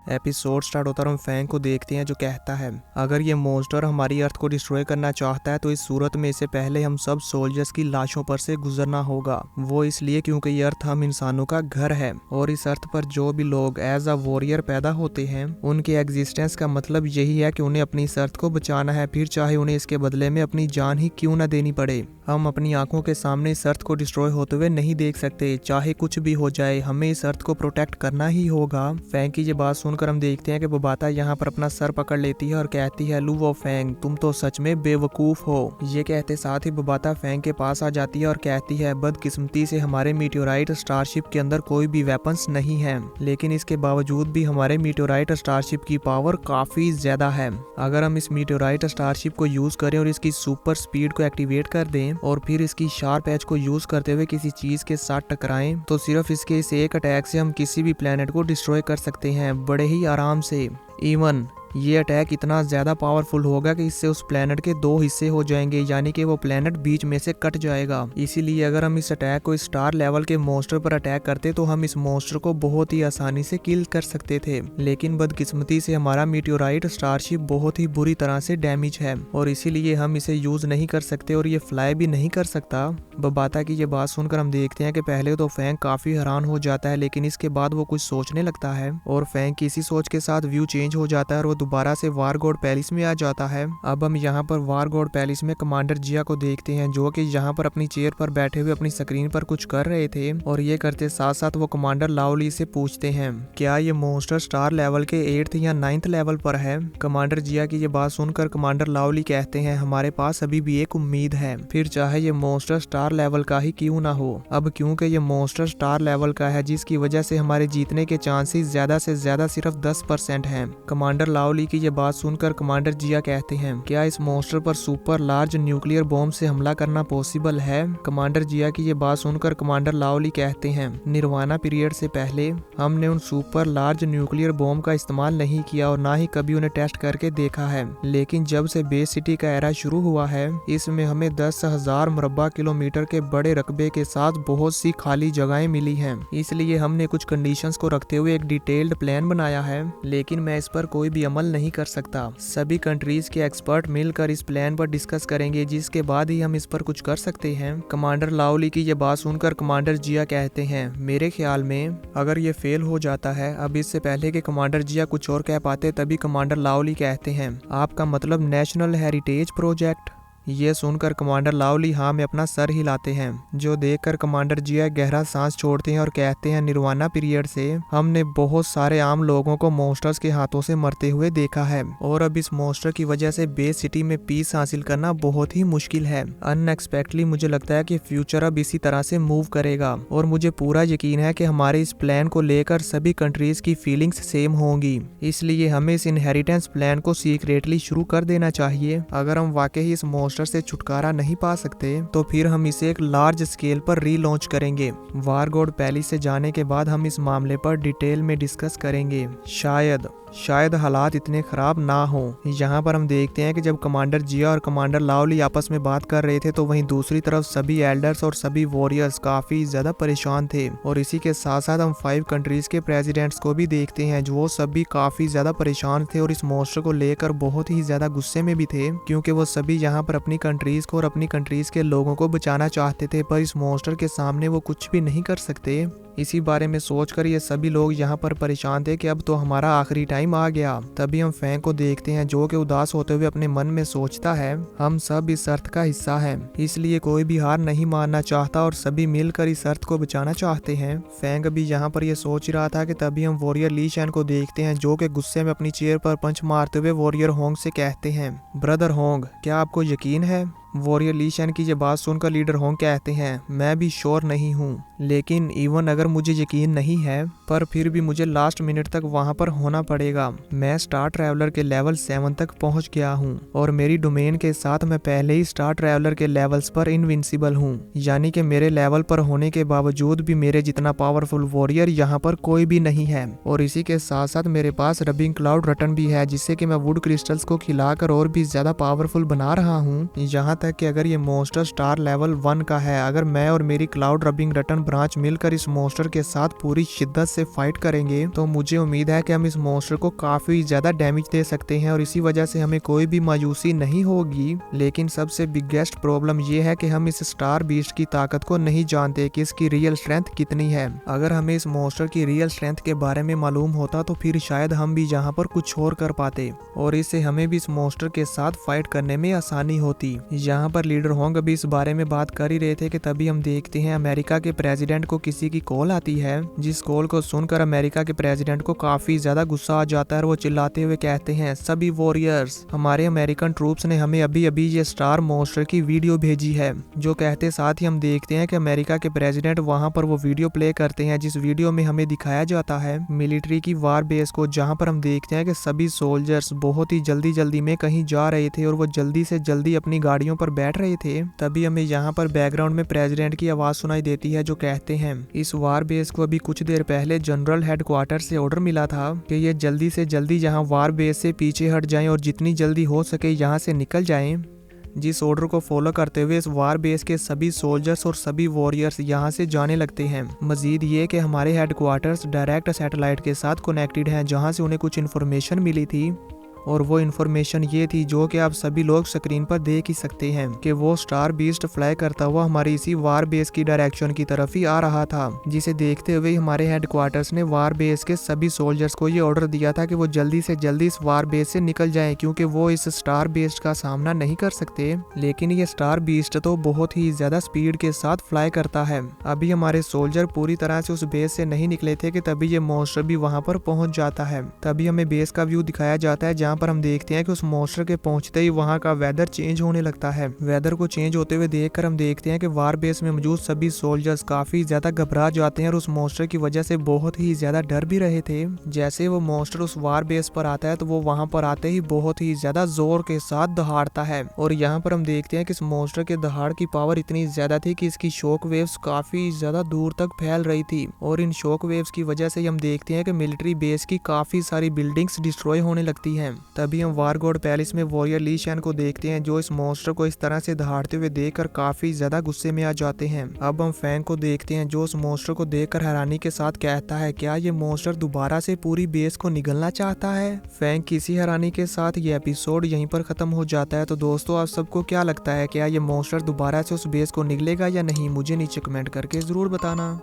Episode start होता है और हम फैंग को देखते हैं जो कहता है अगर ये मॉन्स्टर हमारी अर्थ को डिस्ट्रॉय करना चाहता है तो इस सूरत में इससे पहले हम सब सोल्जर्स की लाशों पर से गुजरना होगा। वो इसलिए क्योंकि ये अर्थ हम इंसानों का घर है और इस अर्थ पर जो भी लोग एज अ वॉरियर पैदा होते हैं उनके एग्जिस्टेंस का मतलब यही है कि उन्हें अपनी इस अर्थ को बचाना है, फिर चाहे उन्हें इसके बदले में अपनी जान ही क्यों न देनी पड़े। हम अपनी आंखों के सामने इस अर्थ को डिस्ट्रॉय होते हुए नहीं देख सकते, चाहे कुछ भी हो जाए हमें इस अर्थ को प्रोटेक्ट करना ही होगा। फैंग की ये बात सुनकर हम देखते हैं कि बोबाता यहाँ पर अपना सर पकड़ लेती है और कहती है लू वो फैंग तुम तो सच में बेवकूफ हो। ये कहते साथ ही बोबाता फैंग के पास आ जाती है और कहती है बदकिस्मती से हमारे मीटियोराइट स्टारशिप के अंदर कोई भी वेपन्स नहीं है, लेकिन इसके बावजूद भी हमारे मीटियोराइट स्टारशिप की पावर काफी ज्यादा है। अगर हम इस मीटियोराइट स्टारशिप को यूज करें और इसकी सुपर स्पीड को एक्टिवेट कर दें और फिर इसकी शार्प एज को यूज करते हुए किसी चीज के साथ टकराएं तो सिर्फ इसके इस एक अटैक से हम किसी भी प्लेनेट को डिस्ट्रॉय कर सकते हैं बड़े ही आराम से। इवन ये अटैक इतना ज्यादा पावरफुल होगा कि इससे उस प्लेनेट के दो हिस्से हो जाएंगे, यानी कि वो प्लेनेट बीच में से कट जाएगा। इसीलिए अगर हम इस अटैक को स्टार लेवल के मॉन्स्टर पर अटैक करते तो हम इस मॉन्स्टर को बहुत ही आसानी से किल कर सकते थे, लेकिन बदकिस्मती से हमारा मीटियोराइट स्टारशिप बहुत ही बुरी तरह से डैमेज है और इसीलिए हम इसे यूज नहीं कर सकते और ये फ्लाई भी नहीं कर सकता। बोबाता की ये बात सुनकर हम देखते हैं कि पहले तो फैंग काफी हैरान हो जाता है, लेकिन इसके बाद वो कुछ सोचने लगता है और फैंग की इसी सोच के साथ व्यू चेंज हो जाता है और वो दोबारा से वार गॉड पैलेस में आ जाता है। अब हम यहाँ पर वार गॉड पैलेस में कमांडर जिया को देखते हैं जो कि यहाँ पर अपनी चेयर पर बैठे हुए अपनी स्क्रीन पर कुछ कर रहे थे और ये करते साथ साथ वो कमांडर लाओली से पूछते हैं क्या ये मॉन्स्टर स्टार लेवल के 8th या 9th लेवल पर है। कमांडर जिया की ये बात सुनकर कमांडर लाओली कहते हैं हमारे पास अभी भी एक उम्मीद है, फिर चाहे ये मॉन्स्टर स्टार लेवल का ही क्यों ना हो। अब क्योंकि ये मॉन्स्टर स्टार लेवल का है जिसकी वजह से हमारे जीतने के चांसेस ज्यादा से ज्यादा सिर्फ 10% हैं। कमांडर लाओली की ये बात सुनकर कमांडर जिया कहते हैं क्या इस मॉन्स्टर पर सुपर लार्ज न्यूक्लियर बॉम्ब से हमला करना पॉसिबल है। कमांडर जिया की ये बात सुनकर कमांडर लाओली कहते हैं निर्वाणा पीरियड से पहले हमने उन सुपर लार्ज न्यूक्लियर बॉम्ब का इस्तेमाल नहीं किया और ना ही कभी उन्हें टेस्ट करके देखा है, लेकिन जब से बेस सिटी का एरा शुरू हुआ है इसमें हमें 10,000 मुरब्बा किलोमीटर के बड़े रकबे के साथ बहुत सी खाली जगहें मिली हैं, इसलिए हमने कुछ कंडीशंस को रखते हुए एक डिटेल्ड प्लान बनाया है, लेकिन मैं इस पर कोई भी अमल नहीं कर सकता। सभी कंट्रीज के एक्सपर्ट मिलकर इस प्लान पर डिस्कस करेंगे जिसके बाद ही हम इस पर कुछ कर सकते हैं। कमांडर लाओली की ये बात सुनकर कमांडर जिया कहते हैं मेरे ख्याल में अगर ये फेल हो जाता है। अब इससे पहले कि कमांडर जिया कुछ और कह पाते तभी कमांडर लाओली कहते हैं आपका मतलब नेशनल हेरिटेज प्रोजेक्ट। ये सुनकर कमांडर लाओली हाँ में अपना सर हिलाते हैं, जो देखकर कमांडर जिया गहरा सांस छोड़ते हैं और कहते हैं निर्वाणा पीरियड से हमने बहुत सारे आम लोगों को मॉन्स्टर्स के हाथों से मरते हुए देखा है और अब इस मॉन्स्टर की वजह से बेस सिटी में पीस हासिल करना बहुत ही मुश्किल है। अनएक्सपेक्टली मुझे लगता है कि फ्यूचर अब इसी तरह से मूव करेगा और मुझे पूरा यकीन है कि हमारे इस प्लान को लेकर सभी कंट्रीज की फीलिंग्स सेम होंगी, इसलिए हमें इस इनहेरिटेंस प्लान को सीक्रेटली शुरू कर देना चाहिए। अगर हम वाकई इस से छुटकारा नहीं पा सकते तो फिर हम इसे एक लार्ज स्केल पर रीलॉन्च करेंगे। वार गॉड पैलेस से जाने के बाद हम इस मामले पर डिटेल में डिस्कस करेंगे। शायद हालात इतने खराब ना हो। यहाँ पर हम देखते हैं कि जब कमांडर जिया और कमांडर लाओली आपस में बात कर रहे थे तो वहीं दूसरी तरफ सभी एल्डर्स और सभी वॉरियर्स काफी ज्यादा परेशान थे और इसी के साथ साथ हम 5 कंट्रीज के प्रेसिडेंट्स को भी देखते हैं जो वो सभी काफी ज्यादा परेशान थे और इस मॉन्स्टर को लेकर बहुत ही ज्यादा गुस्से में भी थे, क्योंकि वो सभी यहाँ पर अपनी कंट्रीज को और अपनी कंट्रीज के लोगों को बचाना चाहते थे, पर इस मॉन्स्टर के सामने वो कुछ भी नहीं कर सकते। इसी बारे में सोचकर ये सभी लोग यहाँ पर परेशान थे कि अब तो हमारा आखिरी टाइम आ गया। तभी हम फैंग को देखते हैं जो कि उदास होते हुए अपने मन में सोचता है हम सब इस अर्थ का हिस्सा हैं, इसलिए कोई भी हार नहीं मानना चाहता और सभी मिलकर इस अर्थ को बचाना चाहते हैं। फैंग अभी यहाँ पर ये सोच रहा था कि तभी हम वॉरियर ली शैन को देखते हैं जो कि गुस्से में अपनी चेयर पर पंच मारते हुए वॉरियर होंग से कहते हैं ब्रदर होंग क्या आपको यकीन है। वॉरियर ली शैन की ये बात सुनकर लीडर होंग कहते हैं मैं भी श्योर नहीं हूँ, लेकिन इवन अगर मुझे यकीन नहीं है पर फिर भी मुझे लास्ट मिनट तक वहाँ पर होना पड़ेगा। मैं स्टार ट्रैवलर के लेवल 7 तक पहुँच गया हूँ और मेरी डोमेन के साथ मैं पहले ही स्टार ट्रैवलर के लेवल्स पर इनविंसिबल हूँ, यानी कि मेरे लेवल पर होने के बावजूद भी मेरे जितना पावरफुल वॉरियर यहाँ पर कोई भी नहीं है। और इसी के साथ साथ मेरे पास रबिंग क्लाउड रटन भी है जिससे कि मैं वुड क्रिस्टल्स को खिलाकर और भी ज्यादा पावरफुल बना रहा हूँ। यहाँ है कि अगर ये मॉन्स्टर स्टार लेवल 1 का है, अगर मैं और मेरी क्लाउड रबिंग रटन ब्रांच मिलकर इस मॉन्स्टर के साथ पूरी शिद्दत से फाइट करेंगे तो मुझे उम्मीद है कि हम इस मॉन्स्टर को काफी ज्यादा डैमेज दे सकते हैं और इसी वजह से हमें कोई भी मायूसी नहीं होगी। लेकिन सबसे बिगेस्ट प्रॉब्लम ये है कि हम इस स्टार बीस्ट की ताकत को नहीं जानते कि इसकी रियल स्ट्रेंथ कितनी है। अगर हमें इस मॉन्स्टर की रियल स्ट्रेंथ के बारे में मालूम होता तो फिर शायद हम भी यहाँ पर कुछ और कर पाते और इससे हमें भी इस मॉन्स्टर के साथ फाइट करने में आसानी होती। यहाँ पर लीडर होंग अभी इस बारे में बात कर ही रहे थे कि तभी हम देखते हैं अमेरिका के प्रेसिडेंट को किसी की कॉल आती है, जिस कॉल को सुनकर अमेरिका के प्रेसिडेंट को काफी ज्यादा गुस्सा आ जाता है और वो चिल्लाते हुए कहते हैं, सभी वॉरियर्स, हमारे अमेरिकन ट्रूप्स ने हमें अभी अभी ये स्टार मॉन्स्टर की वीडियो भेजी है। जो कहते साथ ही हम देखते हैं कि अमेरिका के प्रेसिडेंट वहां पर वो वीडियो प्ले करते हैं, जिस वीडियो में हमें दिखाया जाता है मिलिट्री की वार बेस को, जहां पर हम देखते हैं कि सभी सोल्जर्स बहुत ही जल्दी में कहीं जा रहे थे और वो जल्दी से जल्दी अपनी गाड़ियों पर बैठ रहे थे। तभी हमें यहाँ पर बैकग्राउंड में प्रेसिडेंट की आवाज सुनाई देती है जो कहते हैं, इस वार बेस को अभी कुछ देर पहले जनरल हेडक्वार्टर से ऑर्डर मिला था कि ये जल्दी से जल्दी यहाँ वार बेस से पीछे हट जाएं और जितनी जल्दी हो सके यहाँ से निकल जाएं। जिस ऑर्डर को फॉलो करते हुए इस वार बेस के सभी सोल्जर्स और सभी वॉरियर्स यहाँ से जाने लगते हैं। मजीद ये कि हमारे हेडक्वार्टर्स डायरेक्ट सैटेलाइट के साथ कनेक्टेड हैं, जहाँ से उन्हें कुछ इन्फॉर्मेशन मिली थी और वो इन्फॉर्मेशन ये थी जो कि आप सभी लोग स्क्रीन पर देख ही सकते हैं कि वो स्टार बीस्ट फ्लाई करता हुआ हमारी इसी वार बेस की डायरेक्शन की तरफ ही आ रहा था, जिसे देखते हुए हमारे हेडक्वार्टर्स ने वार बेस के सभी सोल्जर्स को ये ऑर्डर दिया था कि वो जल्दी से जल्दी इस वार बेस से निकल जाएं, क्योंकि वो इस स्टार बेस्ट का सामना नहीं कर सकते। लेकिन ये स्टार बीस्ट तो बहुत ही ज्यादा स्पीड के साथ फ्लाई करता है। अभी हमारे सोल्जर पूरी तरह से उस बेस से नहीं निकले थे कि तभी ये मॉन्स्टर भी वहां पर पहुंच जाता है। तभी हमें बेस का व्यू दिखाया जाता है, जहाँ पर हम देखते हैं कि उस मॉन्स्टर के पहुंचते ही वहां का वेदर चेंज होने लगता है। वेदर को चेंज होते हुए देखकर हम देखते हैं कि वार बेस में मौजूद सभी सोल्जर्स काफी ज्यादा घबरा जाते हैं और उस मॉन्स्टर की वजह से बहुत ही ज्यादा डर भी रहे थे। जैसे वो मॉन्स्टर उस वार बेस पर आता है तो वो वहां पर आते ही बहुत ही ज्यादा जोर के साथ दहाड़ता है और यहाँ पर हम देखते हैं कि इस मॉन्स्टर के दहाड़ की पावर इतनी ज्यादा थी कि इसकी शॉक वेव्स काफी ज्यादा दूर तक फैल रही थी और इन शॉक वेव्स की वजह से हम देखते हैं कि मिलिट्री बेस की काफी सारी बिल्डिंग्स डिस्ट्रॉय होने लगती हैं। तभी हम वार गॉड पैलेस में वॉरियर ली शैन को देखते हैं, जो इस मॉन्स्टर को इस तरह से दहाड़ते हुए देखकर काफी ज्यादा गुस्से में आ जाते हैं। अब हम फैंग को देखते हैं, जो उस मॉन्स्टर को देखकर हैरानी के साथ कहता है, क्या ये मॉन्स्टर दोबारा से पूरी बेस को निगलना चाहता है। फैंग किसी हैरानी के साथ ये एपिसोड यहीं पर खत्म हो जाता है। तो दोस्तों, आप सबको क्या लगता है, क्या ये मॉन्स्टर दोबारा से उस बेस को निगलेगा या नहीं? मुझे नीचे कमेंट करके जरूर बताना।